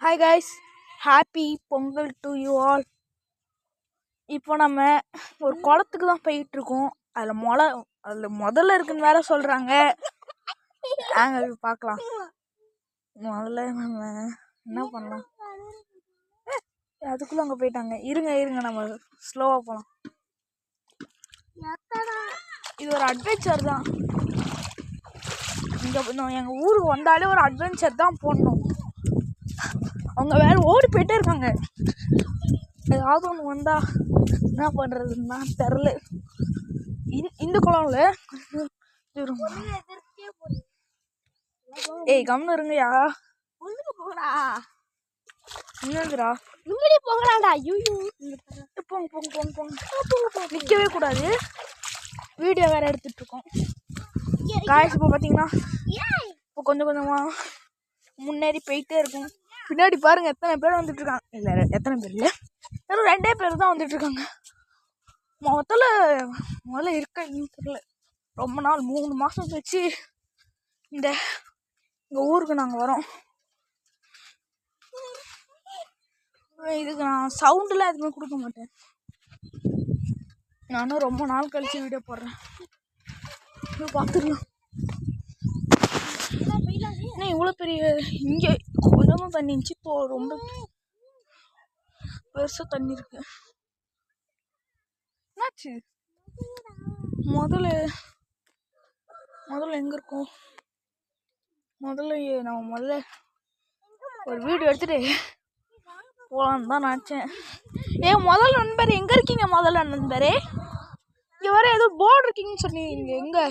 Hi guys, happy Pongal to you all. இப்போ நம்ம ஒரு குளத்துக்கு தான் போயிட்டுருக்கோம். அதில் முதல்ல இருக்குன்னு வேற சொல்கிறாங்க. நாங்கள் பார்க்கலாம். முதல்ல நம்ம என்ன பண்ணலாம், அதுக்குள்ளே அங்கே போயிட்டாங்க. இருங்க நம்ம ஸ்லோவாக போகலாம். இது ஒரு அட்வென்ச்சர் தான். இங்கே எங்கள் ஊருக்கு வந்தாலே ஒரு அட்வென்ச்சர் தான் போடணும். அவங்க வேற ஓடி போயிட்டே இருக்காங்க. ஏதாவது ஒன்று வந்தா என்ன பண்ணுறதுன்னா தெரில. இந்த குளம்ல ஏய் கம்னு இருங்கயா. என்னதுடா போகலாம்டா. போங்க நிற்கவே கூடாது. வீடியோ வேற எடுத்துட்டு இருக்கோம் காய்ஸ். இப்போ பார்த்தீங்கன்னா இப்போ கொஞ்சம் கொஞ்சமாக முன்னேறி போயிட்டே இருக்கும். பின்னாடி பாருங்க எத்தனை பேர் வந்துட்டு இருக்காங்க. இல்லை எத்தனை பேர் இல்லை, வெறும் 2 பேர் தான் வந்துட்டு இருக்காங்க. முதல்ல இருக்க தெரியல. ரொம்ப நாள் 3 மாதம் கழிச்சு எங்கள் ஊருக்கு நாங்கள் வரோம். இதுக்கு நான் சவுண்டெலாம் எதுவுமே கொடுக்க மாட்டேன். நானும் ரொம்ப நாள் கழிச்சு வீடியோ போடுறேன். பார்த்துக்கலாம். ஏன்னா இவ்வளோ பெரிய இங்கே கொஞ்சமாக தண்ணி இருந்துச்சு, இப்போ ரொம்ப பெருசாக தண்ணி இருக்கு. என்னாச்சு? முதல்ல எங்கே இருக்கோம்? முதல்ல ஒரு வீடியோ எடுத்துட்டு போகலான்னு தான் நினச்சேன். முதல் நண்பர் எங்கே இருக்கீங்க? முதல்ல நண்பரே, இங்கே வர ஏதோ போர்டு இருக்கீங்கன்னு சொன்னீங்க. எங்கே?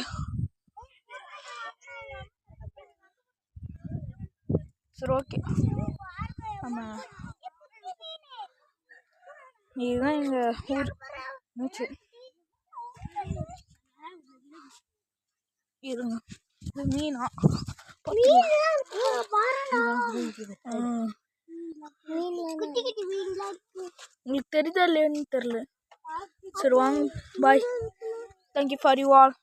சரி, ஓகே. நம்ம இதுதான் எங்கள் ஊர் மூச்சு. இருங்க, இது மீனா? உங்களுக்கு தெரியுதா இல்லையான்னு தெரியல. சரி வாங்க, bye. Thank you for you all.